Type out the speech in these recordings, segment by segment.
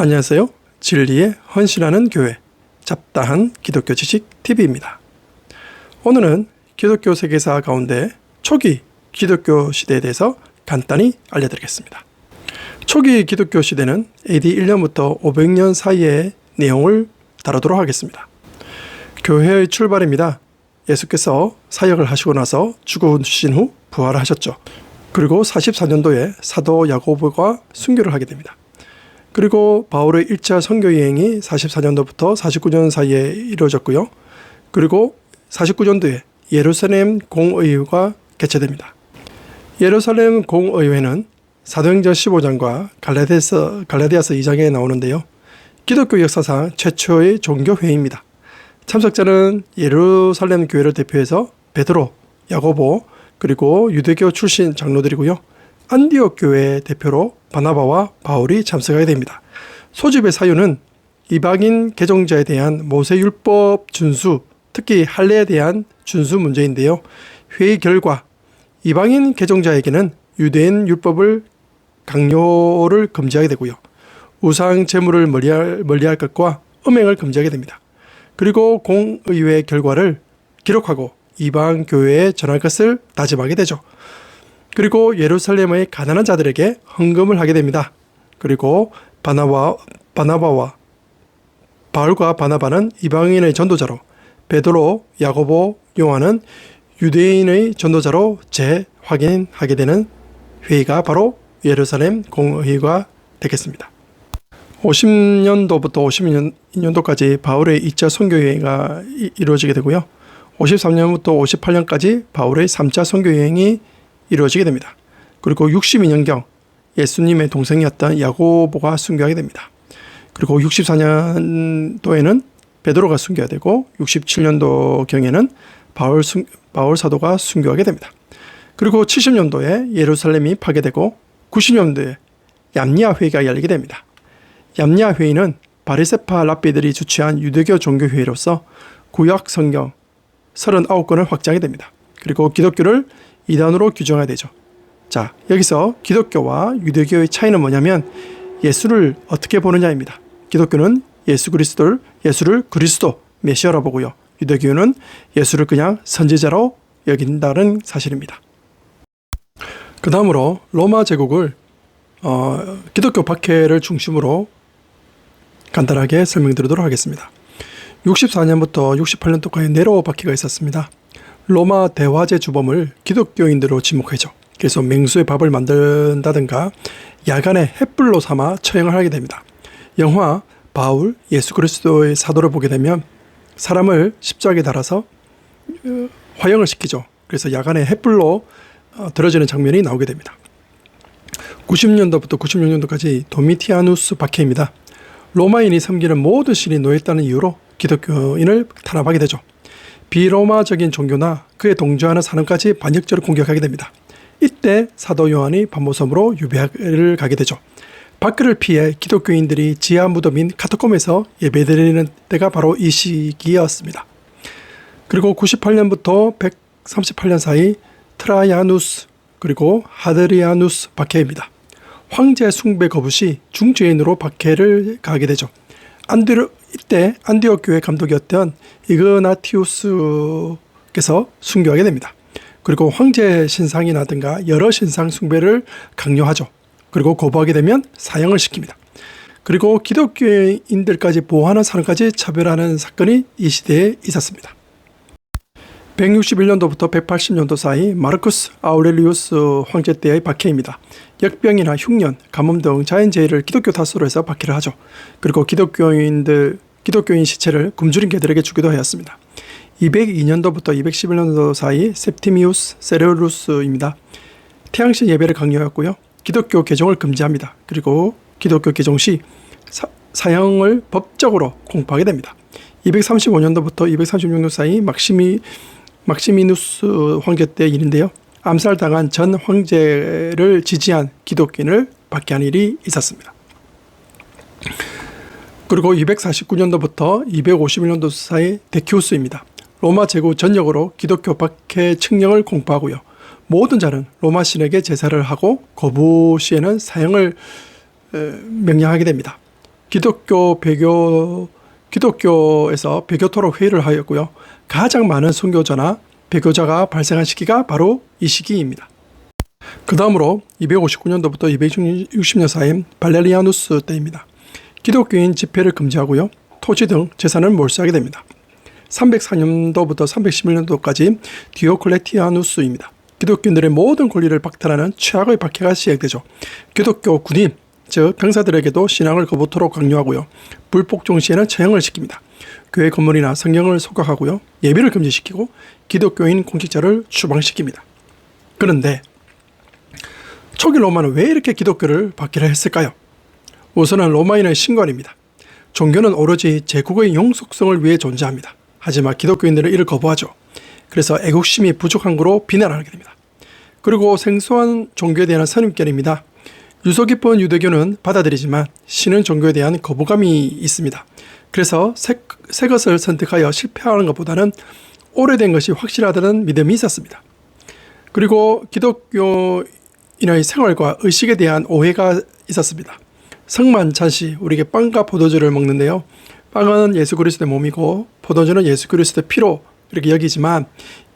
안녕하세요. 진리에 헌신하는 교회 잡다한 기독교 지식 TV입니다. 오늘은 기독교 세계사 가운데 초기 기독교 시대에 대해서 간단히 알려드리겠습니다. 초기 기독교 시대는 AD 1년부터 500년 사이의 내용을 다루도록 하겠습니다. 교회의 출발입니다. 예수께서 사역을 하시고 나서 죽으신 후 부활하셨죠. 그리고 44년도에 사도 야고보가 순교를 하게 됩니다. 그리고 바울의 1차 선교여행이 44년도부터 49년 사이에 이루어졌고요. 그리고 49년도에 예루살렘 공의회가 개최됩니다. 예루살렘 공의회는 사도행전 15장과 갈라디아서 2장에 나오는데요. 기독교 역사상 최초의 종교회의입니다. 참석자는 예루살렘 교회를 대표해서 베드로, 야고보, 그리고 유대교 출신 장로들이고요. 안디옥 교회 대표로 바나바와 바울이 참석하게 됩니다. 소집의 사유는 이방인 개종자에 대한 모세율법 준수, 특히 할례에 대한 준수 문제인데요. 회의 결과 이방인 개종자에게는 유대인 율법을 강요를 금지하게 되고요. 우상 제물을 멀리할 것과 음행을 금지하게 됩니다. 그리고 공의회 결과를 기록하고 이방 교회에 전할 것을 다짐하게 되죠. 그리고 예루살렘의 가난한 자들에게 헌금을 하게 됩니다. 그리고 바울과 바나바는 이방인의 전도자로, 베드로, 야고보, 요한은 유대인의 전도자로 재확인하게 되는 회의가 바로 예루살렘 공의회가 되겠습니다. 50년도부터 52년도까지 바울의 2차 선교여행이 이루어지게 되고요. 53년부터 58년까지 바울의 3차 선교여행이 이루어지게 됩니다. 그리고 62년경 예수님의 동생이었던 야고보가 순교하게 됩니다. 그리고 64년도에는 베드로가 순교가 되고 67년도경에는 바울 사도가 순교하게 됩니다. 그리고 70년도에 예루살렘이 파괴되고 90년도에 얌니아 회의가 열리게 됩니다. 얌니아 회의는 바리새파 랍비들이 주최한 유대교 종교회의로서 구약 성경 39권을 확정하게 됩니다. 그리고 기독교를 이단으로 규정해야 되죠. 자, 여기서 기독교와 유대교의 차이는 뭐냐면 예수를 어떻게 보느냐입니다. 기독교는 예수를 그리스도, 메시아로 보고요. 유대교는 예수를 그냥 선지자로 여긴다는 사실입니다. 그 다음으로 로마 제국을 기독교 박해를 중심으로 간단하게 설명드리도록 하겠습니다. 64년부터 68년도까지 네로 박해가 있었습니다. 로마 대화제 주범을 기독교인들로 지목하죠. 그래서 맹수의 밥을 만든다든가 야간에 횃불로 삼아 처형을 하게 됩니다. 영화 바울 예수 그리스도의 사도를 보게 되면 사람을 십자가에 달아서 화형을 시키죠. 그래서 야간에 횃불로 들어지는 장면이 나오게 됩니다. 90년도부터 96년도까지 도미티아누스 박해입니다. 로마인이 섬기는 모든 신이 놓였다는 이유로 기독교인을 탄압하게 되죠. 비로마적인 종교나 그에 동조하는 사람까지 반역죄로 공격하게 됩니다. 이때 사도 요한이 반모섬으로 유배를 가게 되죠. 박해를 피해 기독교인들이 지하 무덤인 카타콤에서 예배드리는 때가 바로 이 시기였습니다. 그리고 98년부터 138년 사이 트라야누스 그리고 하드리아누스 박해입니다. 황제 숭배 거부 시 중죄인으로 박해를 가게 되죠. 이때 안디옥 교회 감독이었던 이그나티우스께서 순교하게 됩니다. 그리고 황제 신상이라든가 여러 신상 숭배를 강요하죠. 그리고 거부하게 되면 사형을 시킵니다. 그리고 기독교인들까지 보호하는 사람까지 차별하는 사건이 이 시대에 있었습니다. 161년도부터 180년도 사이 마르쿠스 아우렐리우스 황제 때의 박해입니다. 역병이나 흉년, 가뭄 등 자연재해를 기독교 탓으로 해서 박해를 하죠. 그리고 기독교인 시체를 굶주린 개들에게 주기도 하였습니다. 202년도부터 211년도 사이 셉티미우스 세레루스입니다. 태양신 예배를 강요했고요. 기독교 개종을 금지합니다. 그리고 기독교 개종 시 사형을 법적으로 공포하게 됩니다. 235년도부터 236년 사이 막시미누스 황제 때 일인데요. 암살당한 전 황제를 지지한 기독교인을 박해한 일이 있었습니다. 그리고 249년도부터 251년도 사이 데키우스입니다. 로마 제국 전역으로 기독교 박해 칙령을 공포하고요. 모든 자는 로마 신에게 제사를 하고 거부 시에는 사형을 명령하게 됩니다. 기독교에서 배교토록 회의를 하였고요. 가장 많은 선교자나 배교자가 발생한 시기가 바로 이 시기입니다. 그 다음으로 259년도부터 260년 사이 발레리아누스 때입니다. 기독교인 집회를 금지하고요. 토지 등 재산을 몰수하게 됩니다. 304년도부터 311년도까지 디오클레티아누스입니다. 기독교인들의 모든 권리를 박탈하는 최악의 박해가 시작되죠. 기독교 군인, 즉 병사들에게도 신앙을 거부토록 강요하고요. 불복종 시에는 처형을 시킵니다. 교회 건물이나 성경을 속박하고요. 예배를 금지시키고 기독교인 공직자를 추방시킵니다. 그런데 초기 로마는 왜 이렇게 기독교를 박해를 했을까요? 우선은 로마인의 신관입니다. 종교는 오로지 제국의 영속성을 위해 존재합니다. 하지만 기독교인들은 이를 거부하죠. 그래서 애국심이 부족한 거로 비난하게 됩니다. 그리고 생소한 종교에 대한 선입견입니다. 유서 깊은 유대교는 받아들이지만 신은 종교에 대한 거부감이 있습니다. 그래서 새 것을 선택하여 실패하는 것보다는 오래된 것이 확실하다는 믿음이 있었습니다. 그리고 기독교인의 생활과 의식에 대한 오해가 있었습니다. 성만 잔시 우리에게 빵과 포도주를 먹는데요. 빵은 예수 그리스도의 몸이고 포도주는 예수 그리스도의 피로 이렇게 여기지만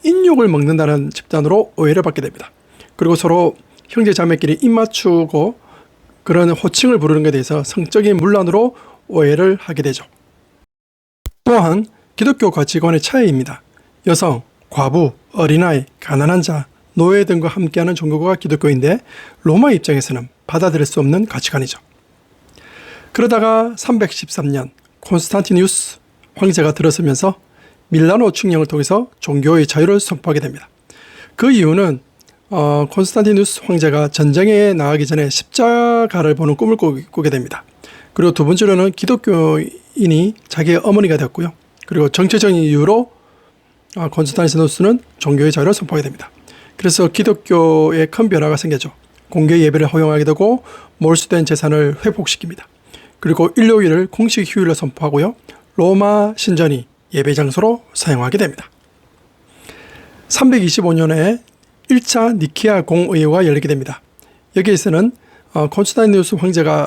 인육을 먹는다는 집단으로 오해를 받게 됩니다. 그리고 서로 형제 자매끼리 입맞추고 그런 호칭을 부르는 것에 대해서 성적인 문란으로 오해를 하게 되죠. 또한 기독교 가치관의 차이입니다. 여성, 과부, 어린아이, 가난한 자, 노예 등과 함께하는 종교가 기독교인데 로마 입장에서는 받아들일 수 없는 가치관이죠. 그러다가 313년 콘스탄티누스 황제가 들어서면서 밀라노 칙령을 통해서 종교의 자유를 선포하게 됩니다. 그 이유는 콘스탄티누스 황제가 전쟁에 나가기 전에 십자가를 보는 꿈을 꾸게 됩니다. 그리고 두 번째로는 기독교인이 자기의 어머니가 되었고요. 그리고 정치적인 이유로 콘스탄티누스는 종교의 자유를 선포하게 됩니다. 그래서 기독교에 큰 변화가 생겼죠. 공개 예배를 허용하게 되고 몰수된 재산을 회복시킵니다. 그리고 일요일을 공식 휴일로 선포하고요. 로마 신전이 예배 장소로 사용하게 됩니다. 325년에 1차 니케아 공의회가 열리게 됩니다. 여기에서는 콘스탄티누스 황제에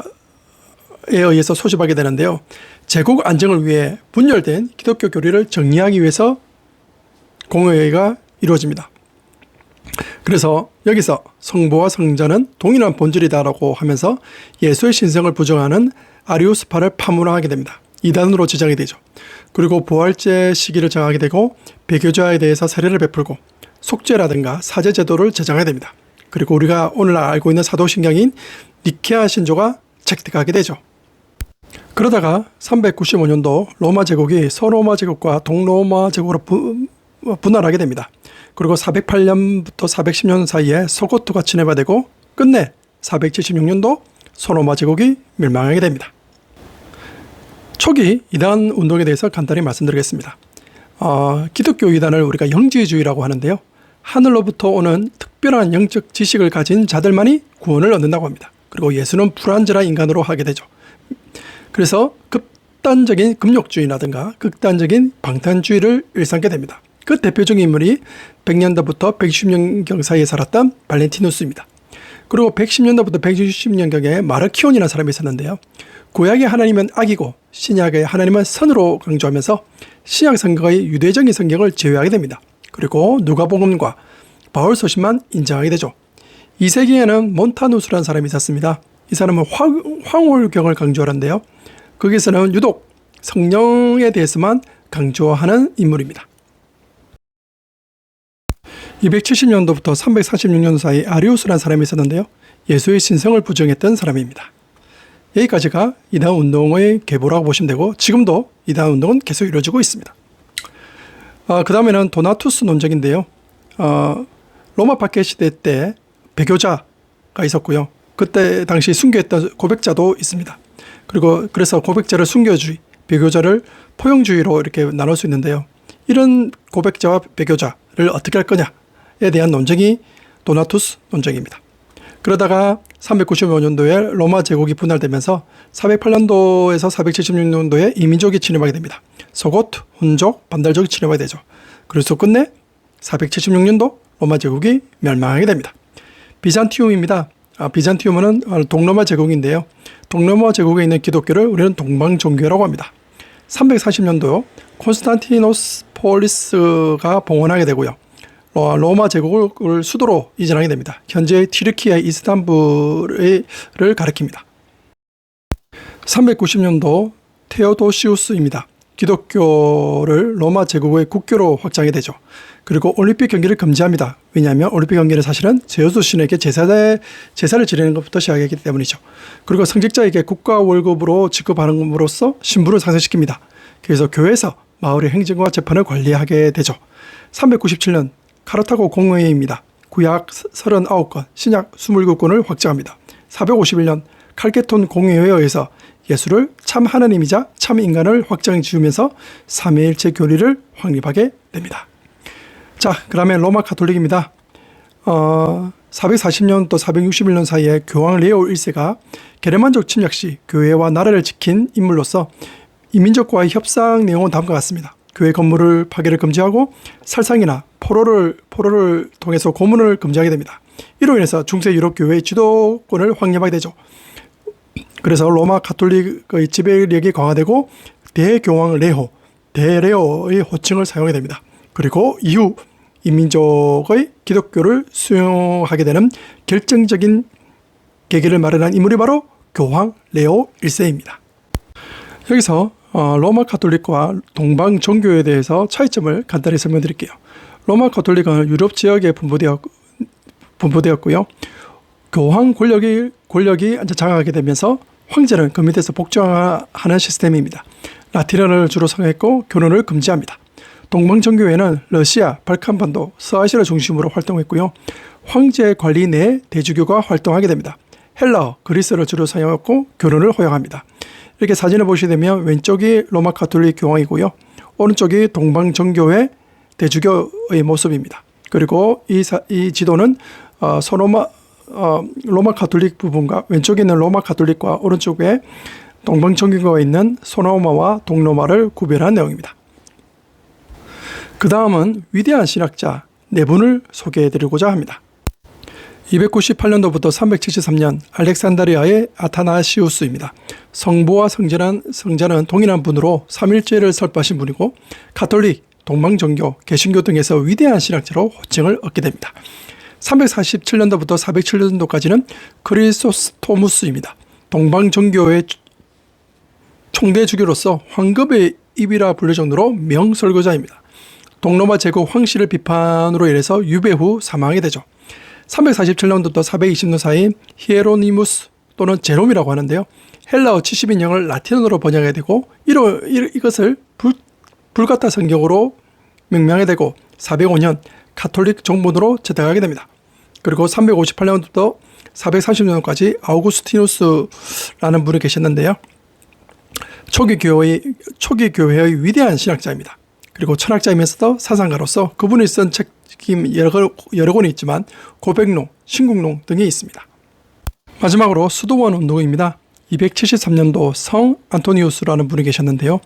의해서 소집하게 되는데요. 제국 안정을 위해 분열된 기독교 교리를 정리하기 위해서 공의회가 이루어집니다. 그래서 여기서 성부와 성자는 동일한 본질이다라고 하면서 예수의 신성을 부정하는 아리우스파를 파문하게 됩니다. 이단으로 지정이 되죠. 그리고 부활제 시기를 정하게 되고 배교자에 대해서 사례를 베풀고 속죄라든가 사제 제도를 제정하게 됩니다. 그리고 우리가 오늘날 알고 있는 사도신경인 니케아 신조가 획득하게 되죠. 그러다가 395년도 로마 제국이 서로마 제국과 동로마 제국으로 분할하게 됩니다. 그리고 408년부터 410년 사이에 소고토가 침해되고 끝내 476년도 서로마 제국이 멸망하게 됩니다. 초기 이단 운동에 대해서 간단히 말씀드리겠습니다. 기독교 이단을 우리가 영지주의라고 하는데요. 하늘로부터 오는 특별한 영적 지식을 가진 자들만이 구원을 얻는다고 합니다. 그리고 예수는 불완전한 인간으로 하게 되죠. 그래서 극단적인 금욕주의라든가 극단적인 방탄주의를 일삼게 됩니다. 그 대표적인 인물이 100년도부터 160년경 사이에 살았던 발렌티누스입니다. 그리고 110년도부터 160년경에 마르키온이라는 사람이 있었는데요. 구약의 하나님은 악이고 신약의 하나님은 선으로 강조하면서 신약 성경의 유대적인 성경을 제외하게 됩니다. 그리고 누가복음과 바울 서신만 인정하게 되죠. 2세기에는 몬타누스라는 사람이 있었습니다. 이 사람은 황홀경을 강조하는데요. 거기서는 유독 성령에 대해서만 강조하는 인물입니다. 270년도부터 346년 사이 아리우스라는 사람이 있었는데요. 예수의 신성을 부정했던 사람입니다. 여기까지가 이단 운동의 계보라고 보시면 되고 지금도 이단 운동은 계속 이루어지고 있습니다. 그 다음에는 도나투스 논쟁인데요. 로마 박해 시대 때 배교자가 있었고요. 그때 당시 순교했던 고백자도 있습니다. 그래서 고백자를 순교주의, 배교자를 포용주의로 이렇게 나눌 수 있는데요. 이런 고백자와 배교자를 어떻게 할 거냐에 대한 논쟁이 도나투스 논쟁입니다. 그러다가 395년도에 로마 제국이 분할되면서 408년도에서 476년도에 이민족이 침입하게 됩니다. 소고트, 훈족, 반달족이 침입하게 되죠. 그래서 끝내 476년도 로마 제국이 멸망하게 됩니다. 비잔티움입니다. 비잔티움은 동로마 제국인데요. 동로마 제국에 있는 기독교를 우리는 동방종교라고 합니다. 340년도 콘스탄티노스 폴리스가 봉헌하게 되고요. 로마 제국을 수도로 이전하게 됩니다. 현재 튀르키예 이스탄불을 가리킵니다. 390년도 테오도시우스입니다. 기독교를 로마 제국의 국교로 확장하게 되죠. 그리고 올림픽 경기를 금지합니다. 왜냐하면 올림픽 경기는 사실은 제우스 신에게 제사를 지내는 것부터 시작하기 때문이죠. 그리고 성직자에게 국가 월급으로 지급하는으로써 신분을 상승시킵니다. 그래서 교회에서 마을의 행정과 재판을 관리하게 되죠. 397년 카르타고 공회의입니다. 구약 39건, 신약 27건을 확정합니다. 451년 칼케톤 공회의에 의해서 예수를 참 하나님이자 참 인간을 확정해 주면서 삼위일체 교리를 확립하게 됩니다. 자, 그다음에 로마 가톨릭입니다. 440년 또 461년 사이에 교황 레오 1세가 게르만족 침략 시 교회와 나라를 지킨 인물로서 이민족과의 협상 내용은 다음과 같습니다. 교회 건물을 파괴를 금지하고 살상이나 포로를 통해서 고문을 금지하게 됩니다. 이로 인해서 중세 유럽 교회의 주도권을 확립하게 되죠. 그래서 로마 가톨릭의 지배력이 강화되고 대교황 대레오의 호칭을 사용하게 됩니다. 그리고 이후 이민족의 기독교를 수용하게 되는 결정적인 계기를 마련한 인물이 바로 교황 레오 1세입니다. 여기서 로마 가톨릭과 동방 종교에 대해서 차이점을 간단히 설명드릴게요. 로마 가톨릭은 유럽 지역에 분포되었고요. 교황 권력이 장악하게 되면서 황제는 그 밑에서 복종하는 시스템입니다. 라틴어를 주로 사용했고 교론을 금지합니다. 동방 종교회는 러시아, 발칸반도, 서아시아를 중심으로 활동했고요. 황제 관리 내 대주교가 활동하게 됩니다. 헬라어, 그리스어를 주로 사용했고 교론을 허용합니다. 이렇게 사진을 보시게 되면 왼쪽이 로마 가톨릭 교황이고요. 오른쪽이 동방 종교회 대주교의 모습입니다. 그리고 이 지도는 로마 가톨릭 부분과 왼쪽에 있는 로마 가톨릭과 오른쪽에 동방 종교가 있는 소로마와 동로마를 구별한 내용입니다. 그 다음은 위대한 신학자 네 분을 소개해 드리고자 합니다. 298년도부터 373년 알렉산드리아의 아타나시우스입니다. 성부와 성자는 동일한 분으로 삼일죄를 설파하신 분이고 가톨릭, 동방종교, 개신교 등에서 위대한 신학자로 호칭을 얻게 됩니다. 347년도부터 407년도까지는 크리소스토무스입니다. 동방종교의 총대 주교로서 황급의 입이라 불릴 정도로 명설교자입니다. 동로마 제국 황실을 비판으로 인해서 유배 후 사망하게 되죠. 347년부터 420년 사이 히에로니무스 또는 제롬이라고 하는데요. 헬라어 70인형을 라틴어로 번역하게 되고 이것을 불가타 성경으로 명명하게 되고 405년 가톨릭 정본으로 채택하게 됩니다. 그리고 358년부터 430년까지 아우구스티누스라는 분이 계셨는데요. 초기 교회의 위대한 신학자입니다. 그리고 철학자이면서도 사상가로서 그분이 쓴 책임 여러 권이 있지만 고백록, 신국록 등이 있습니다. 마지막으로 수도원 운동입니다. 273년도 성 안토니우스라는 분이 계셨는데요.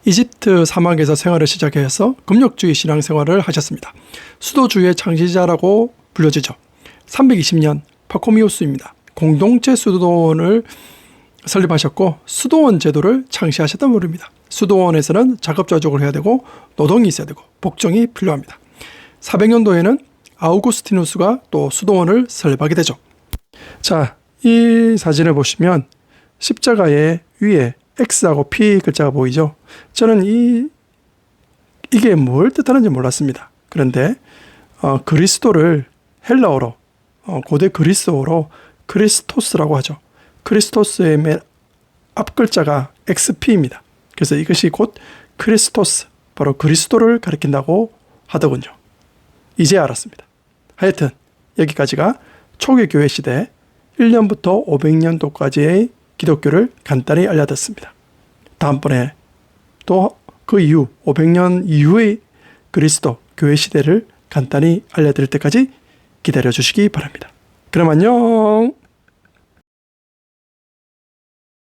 이집트 사막에서 생활을 시작해서 금욕주의 신앙생활을 하셨습니다. 수도주의의 창시자라고 불려지죠. 320년 파코미우스입니다. 공동체 수도원을 설립하셨고 수도원 제도를 창시하셨던 분입니다. 수도원에서는 작업자족을 해야 되고 노동이 있어야 되고 복종이 필요합니다. 400년도에는 아우구스티누스가 또 수도원을 설립하게 되죠. 자, 이 사진을 보시면 십자가의 위에 X하고 P 글자가 보이죠. 저는 이게 뭘 뜻하는지 몰랐습니다. 그런데 그리스도를 헬라어로 고대 그리스어로 크리스토스라고 하죠. 크리스토스의 맨 앞 글자가 XP입니다. 그래서 이것이 곧 크리스토스, 바로 그리스도를 가리킨다고 하더군요. 이제 알았습니다. 하여튼 여기까지가 초기 교회 시대 1년부터 500년도까지의 기독교를 간단히 알려드렸습니다. 다음번에 또 그 이후 500년 이후의 그리스도 교회 시대를 간단히 알려드릴 때까지 기다려 주시기 바랍니다. 그럼 안녕.